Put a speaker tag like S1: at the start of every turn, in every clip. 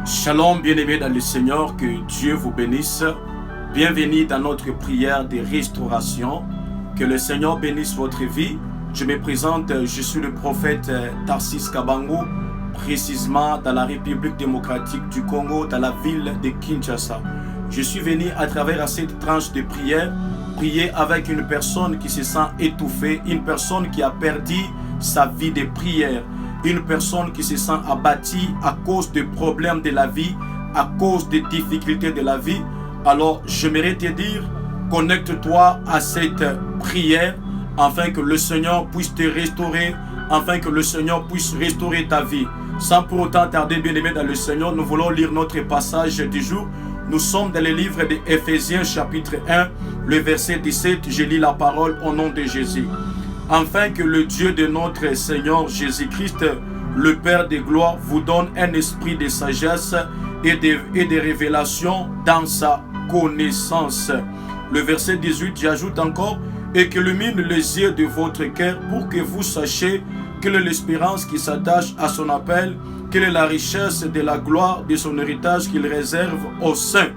S1: Shalom, bien-aimés dans le Seigneur, que Dieu vous bénisse. Bienvenue dans notre prière de restauration. Que le Seigneur bénisse votre vie. Je me présente, je suis le prophète Tarsis Kabango, précisément dans la République démocratique du Congo, dans la ville de Kinshasa. Je suis venu à travers cette tranche de prière, prier avec une personne qui se sent étouffée, une personne qui a perdu sa vie de prière. Une personne qui se sent abattue à cause des problèmes de la vie, à cause des difficultés de la vie. Alors, j'aimerais te dire, connecte-toi à cette prière afin que le Seigneur puisse te restaurer, afin que le Seigneur puisse restaurer ta vie. Sans pour autant tarder, bien-aimé dans le Seigneur, nous voulons lire notre passage du jour. Nous sommes dans le livre d'Éphésiens chapitre 1, le verset 17. Je lis la parole au nom de Jésus. Afin que le Dieu de notre Seigneur Jésus-Christ, le Père de gloire, vous donne un esprit de sagesse et de révélation dans sa connaissance. Le verset 18, j'ajoute encore, et qu'il illumine les yeux de votre cœur pour que vous sachiez quelle est l'espérance qui s'attache à son appel, quelle est la richesse de la gloire de son héritage qu'il réserve aux saints.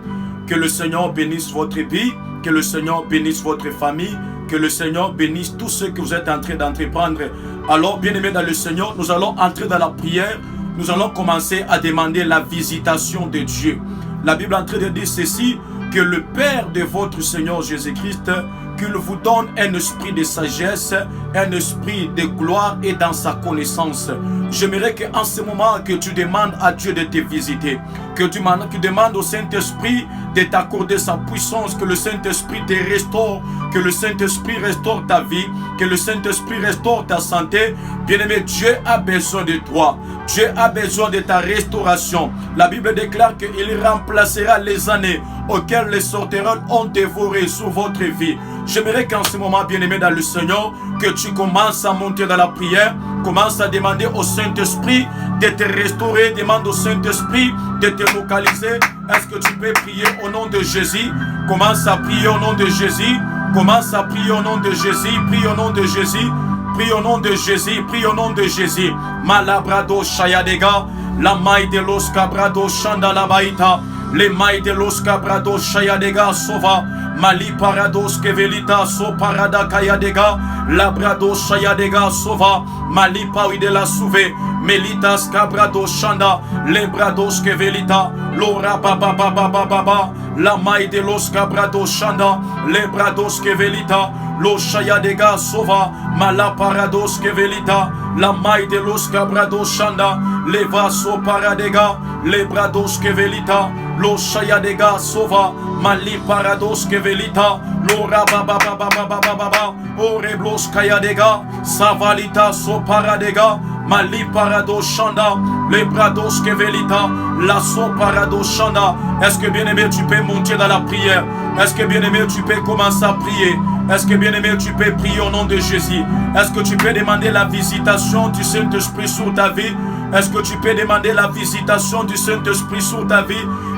S1: Que le Seigneur bénisse votre vie, que le Seigneur bénisse votre famille, que le Seigneur bénisse tous ceux que vous êtes en train d'entreprendre. Alors, bien-aimés dans le Seigneur, nous allons entrer dans la prière. Nous allons commencer à demander la visitation de Dieu. La Bible est en train de dire ceci, que le Père de votre Seigneur Jésus-Christ, qu'il vous donne un esprit de sagesse, un esprit de gloire et dans sa connaissance. J'aimerais qu'en ce moment, que tu demandes à Dieu de te visiter, que tu demandes au Saint-Esprit de t'accorder sa puissance, que le Saint-Esprit te restaure, que le Saint-Esprit restaure ta vie, que le Saint-Esprit restaure ta santé. Bien-aimé, Dieu a besoin de toi. Dieu a besoin de ta restauration. La Bible déclare qu'il remplacera les années auxquelles les sauterelles ont dévoré sur votre vie. J'aimerais qu'en ce moment, bien-aimé dans le Seigneur, que tu commences à monter dans la prière, commence à demander au Saint-Esprit de te restaurer, demande au Saint-Esprit de te localiser. Est-ce que tu peux prier au nom de Jésus? Commence à prier au nom de Jésus. Commence à prier au nom de Jésus. Prie au nom de Jésus. Prie au nom de Jésus. Prie au nom de Jésus. Malabrado Shayadega. La maille de los cabrado Shanda la baita. Les mailles de los cabrado Shayadega Sova. Mali parados kevelita so parada kayadega. Labrado Shayadega Sova. Mali paui de la souve. Melitas cabrado Shanda. Lebrados kevelita. Lora baba baba baba. La maille de los cabrado Shanda. Lebrados kevelita. Lo Shayadega Sova. Mala parados kevelita. La maille de los cabrado Shanda. Leva so paradega. Lebrados kevelita. Lo Shayadega Sova. Mali parados kevelita. Lo rabababababababa. Oreblos kayadega. Savalita so paradega. Mali parado Shanda. Lebrados kevelita. La so parado Shanda. Est-ce que bien-aimé tu peux monter dans la prière? Est-ce que bien-aimé tu peux commencer à prier? Est-ce que bien-aimé tu peux prier au nom de Jésus? Est-ce que tu peux demander la visitation du Saint-Esprit sur ta vie? Est-ce que tu peux demander la visitation du Saint-Esprit sur ta vie?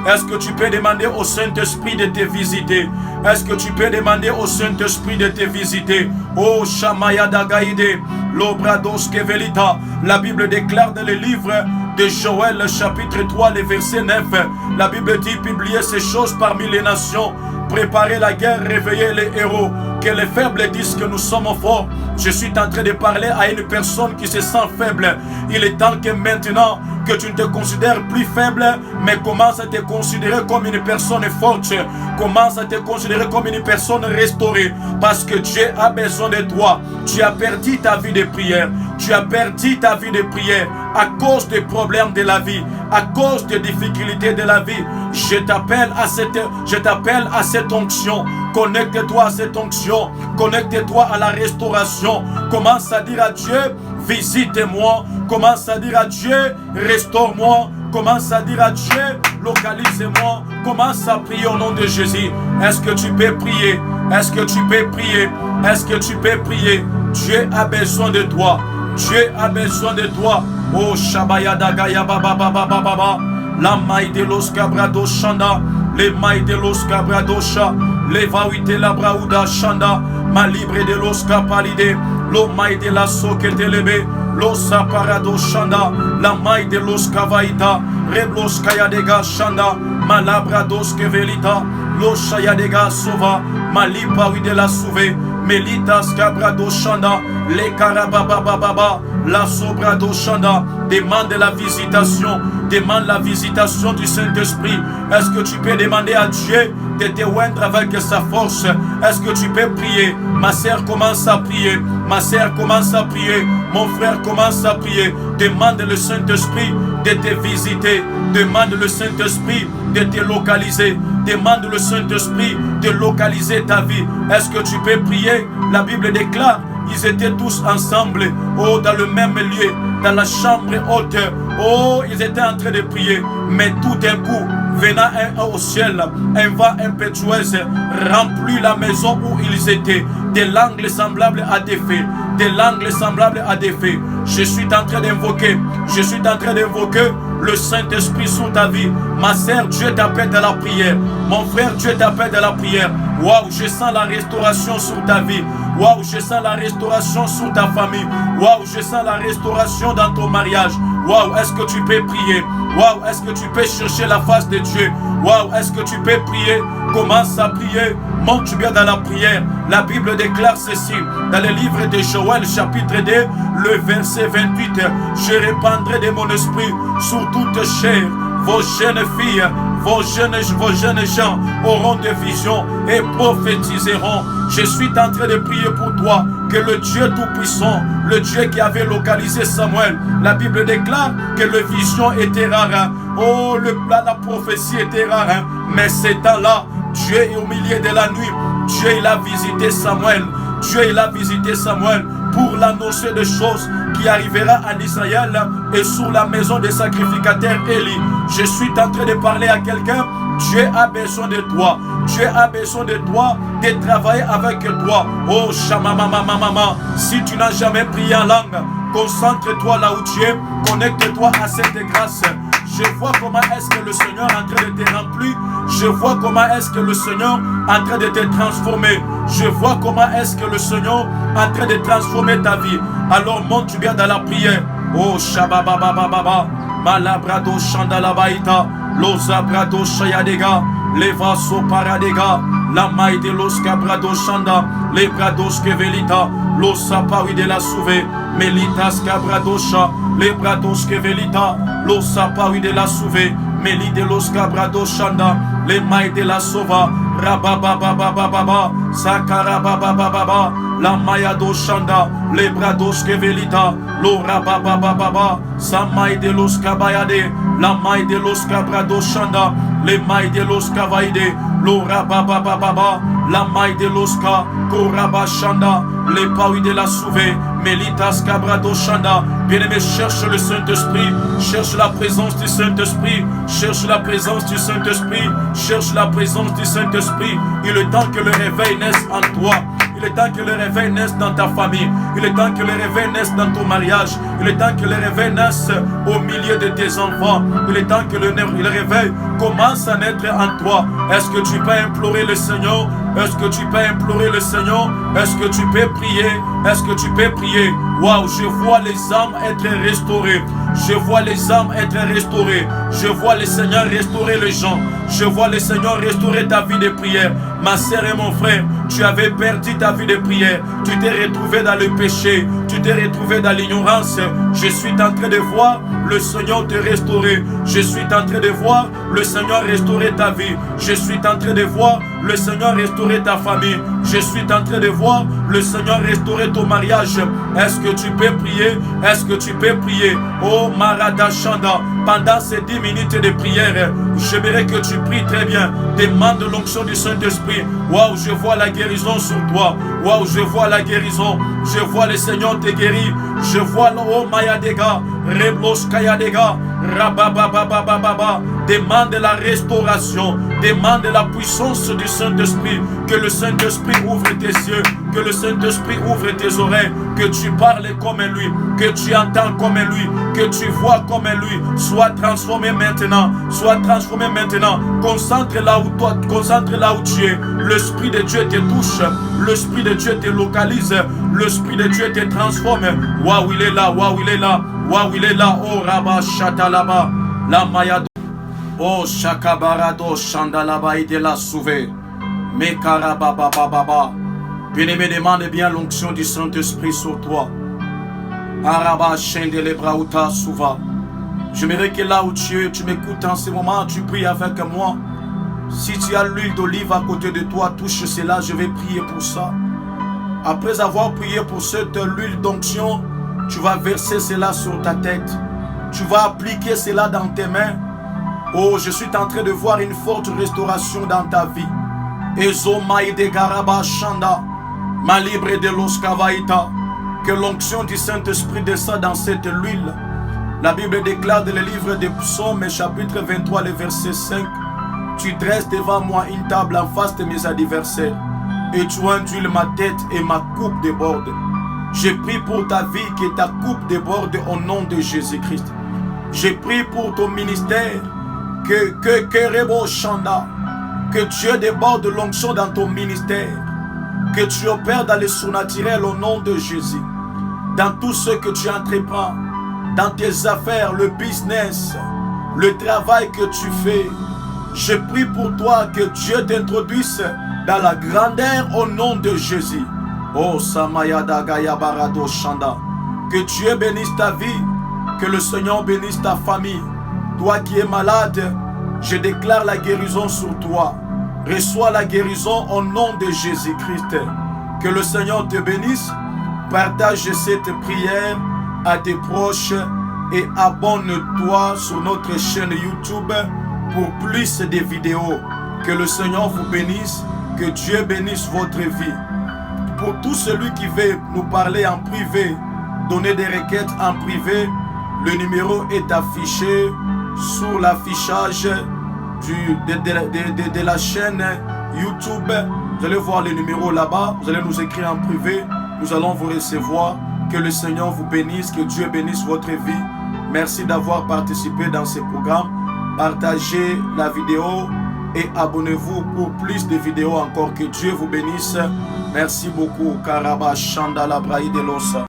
S1: Est-ce que tu peux demander au Saint-Esprit de te visiter? Est-ce que tu peux demander au Saint-Esprit de te visiter? Oh Shamaya Dagaïde, Lobrados Kevelita. La Bible déclare dans le livre de Joël, chapitre 3, le verset 9. La Bible dit, publiez ces choses parmi les nations. Préparez la guerre, réveillez les héros. Que les faibles disent que nous sommes forts. Je suis en train de parler à une personne qui se sent faible. Il est temps que maintenant, que tu ne te considères plus faible, mais commence à te considérer comme une personne forte. Commence à te considérer comme une personne restaurée. Parce que Dieu a besoin de toi. Tu as perdu ta vie de prière. Tu as perdu ta vie de prière à cause des problèmes de la vie, à cause des difficultés de la vie. Je t'appelle à cette onction. Connecte-toi à cette onction. Connecte-toi à la restauration. Commence à dire à Dieu, visite-moi. Commence à dire à Dieu, restaure-moi. Commence à dire à Dieu, localise-moi. Commence à prier au nom de Jésus. Est-ce que tu peux prier? Est-ce que tu peux prier? Est-ce que tu peux prier? Dieu a besoin de toi. Dieu a besoin de toi. Oh Shabaya Dagaya Baba Baba Baba. La maille de los cabrados Shanda. Les mailles de los cabradosha. Levaouite la braouda shanda. Ma libre de los capalide. Lo mai de la soketelebe. Lo saparado shanda. La mai de los kavaita. Reblos kayadega shanda. Ma labrados kevelita. Lo shayadega sova. Ma lipa de la souve. Melitas cabrado shanda. Le karababababa. La sobrado shanda. Demande la visitation. Demande la visitation du Saint-Esprit. Est-ce que tu peux demander à Dieu de te oindre avec sa force? Est-ce que tu peux prier? Ma sœur commence à prier. Ma sœur commence à prier. Mon frère commence à prier. Demande le Saint-Esprit de te visiter. Demande le Saint-Esprit de te localiser. Demande le Saint-Esprit de localiser ta vie. Est-ce que tu peux prier? La Bible déclare, ils étaient tous ensemble, oh, dans le même lieu, dans la chambre haute. Oh, ils étaient en train de prier. Mais tout d'un coup, venant au ciel, un vent impétueux remplit la maison où ils étaient. Des langues semblables à des fées. Des langues semblables à des fées. Je suis en train d'invoquer. Je suis en train d'invoquer le Saint-Esprit sur ta vie. Ma sœur, Dieu t'appelle dans la prière. Mon frère, Dieu t'appelle dans la prière. Waouh, je sens la restauration sur ta vie. Waouh, je sens la restauration sur ta famille. Waouh, je sens la restauration dans ton mariage. Waouh, est-ce que tu peux prier? Waouh, est-ce que tu peux chercher la face de Dieu? Waouh, est-ce que tu peux prier? Commence à prier. Monte bien dans la prière. La Bible déclare ceci dans le livre de Joël chapitre 2, le verset 28. Je répandrai de mon esprit sur toute chair. Vos jeunes filles, vos jeunes gens auront des visions et prophétiseront. Je suis en train de prier pour toi que le Dieu Tout-Puissant, le Dieu qui avait localisé Samuel, la Bible déclare que les visions étaient rares. Oh, la prophétie était rare. Mais ces temps-là, Dieu est au milieu de la nuit. Dieu il a visité Samuel. Dieu il a visité Samuel pour l'annoncer des choses qui arrivera en Israël et sur la maison des sacrificateurs Élie. Je suis en train de parler à quelqu'un. Dieu a besoin de toi. Dieu a besoin de toi, de travailler avec toi. Oh, chamamamamamama. Si tu n'as jamais prié en langue, concentre-toi là où tu es. Connecte-toi à cette grâce. Je vois comment est-ce que le Seigneur est en train de te remplir. Je vois comment est-ce que le Seigneur est en train de te transformer. Je vois comment est-ce que le Seigneur est en train de transformer ta vie. Alors monte bien dans la prière. Oh, shabababababa. Malabrado Shandalabaita. Lozabrado Shayadega. Levaso Paradega. La maille de los Cabrado Shanda. Les brados Kevelita. Losapawi de la Souve. Melitas Cabradosha. Les brados Kevelita. Losapawi de la Souve. Meli de los Cabrado Shanda. Les mailles de la Sova. Rababababababa. Sakarababababa. La maya do Shanda. Les brados Kevelita. Lo rabababababa. Sa maille de los Kabayade. La maille de los Cabrado Shanda. Les mailles de los Kavaide. Lo rabababababa. La maille de los Koraba Shanda. Les paouis de la Souve. Melitas Cabrado Shanda. Bien-aimé, cherche le Saint-Esprit. Cherche la présence du Saint-Esprit. Cherche la présence du Saint-Esprit. Cherche la présence du Saint-Esprit. Il est temps que le réveil naisse en toi. Il est temps que le réveil naisse dans ta famille. Il est temps que le réveil naisse dans ton mariage. Il est temps que le réveil naisse au milieu de tes enfants. Il est temps que le réveil commence à naître en toi. Est-ce que tu peux implorer le Seigneur? Est-ce que tu peux implorer le Seigneur? Est-ce que tu peux prier? Est-ce que tu peux prier? Waouh, je vois les âmes être restaurées. Je vois les âmes être restaurées. Je vois le Seigneur restaurer les gens. Je vois le Seigneur restaurer ta vie de prière. Ma sœur et mon frère, tu avais perdu ta vie de prière. Tu t'es retrouvé dans le péché. Tu t'es retrouvé dans l'ignorance. Je suis en train de voir le Seigneur te restaurer. Je suis en train de voir le Seigneur restaurer ta vie. Je suis en train de voir le Seigneur restaurer ta famille. Je suis en train de voir le Seigneur restaurer ton mariage. Est-ce que tu peux prier? Est-ce que tu peux prier? Oh Marada Shanda, pendant ces 10 minutes de prière, j'aimerais que tu pries très bien. Demande l'onction du Saint-Esprit. Waouh, je vois la guérison sur toi. Waouh, je vois la guérison. Je vois le Seigneur te guérir. Je vois oh Mayadega, Reblos Kayadega, Rababababababa. Demande la restauration. Demande la puissance du Saint-Esprit. Que le Saint-Esprit ouvre tes yeux. Que le Saint-Esprit ouvre tes oreilles, que tu parles comme lui, que tu entends comme lui, que tu vois comme lui. Sois transformé maintenant, sois transformé maintenant. Concentre là où tu es. L'Esprit de Dieu te touche, l'Esprit de Dieu te localise, l'Esprit de Dieu te transforme. Waouh, il est là, waouh, il est là, waouh, il est là. Oh, Rabba Shatalaba, la Mayado. Oh, Shakabarado, Shandalaba, il est là, sauvé. Mekarababababa. Bien-aimé, demande bien l'onction du Saint-Esprit sur toi. Araba, Shendelebrauta, Souva. J'aimerais que là où tu es, tu m'écoutes en ce moment, tu pries avec moi. Si tu as l'huile d'olive à côté de toi, touche cela, je vais prier pour ça. Après avoir prié pour cette huile d'onction, tu vas verser cela sur ta tête. Tu vas appliquer cela dans tes mains. Oh, je suis en train de voir une forte restauration dans ta vie. Ezo maïde garaba shanda, malibre de los kavaïta. Que l'onction du Saint-Esprit descende dans cette huile. La Bible déclare dans le livre des Psaumes, chapitre 23, le verset 5. Tu dresses devant moi une table en face de mes adversaires. Et tu induis ma tête et ma coupe déborde. Je prie pour ta vie, que ta coupe déborde au nom de Jésus-Christ. Je prie pour ton ministère. Que Dieu déborde l'onction dans ton ministère. Que tu opères dans le surnaturel au nom de Jésus. Dans tout ce que tu entreprends, dans tes affaires, le business, le travail que tu fais. Je prie pour toi que Dieu t'introduise dans la grandeur au nom de Jésus. Oh Samayada Gaya Barado Shanda. Que Dieu bénisse ta vie. Que le Seigneur bénisse ta famille. Toi qui es malade, je déclare la guérison sur toi. Reçois la guérison au nom de Jésus-Christ. Que le Seigneur te bénisse. Partage cette prière à tes proches et abonne-toi sur notre chaîne YouTube pour plus de vidéos. Que le Seigneur vous bénisse. Que Dieu bénisse votre vie. Pour tout celui qui veut nous parler en privé, donner des requêtes en privé, le numéro est affiché sur l'affichage de la chaîne YouTube. Vous allez voir le numéro là-bas. Vous allez nous écrire en privé. Nous allons vous recevoir. Que le Seigneur vous bénisse. Que Dieu bénisse votre vie. Merci d'avoir participé dans ce programme. Partagez la vidéo et abonnez-vous pour plus de vidéos encore. Que Dieu vous bénisse. Merci beaucoup. Karaba Shanda la Braï de Losa.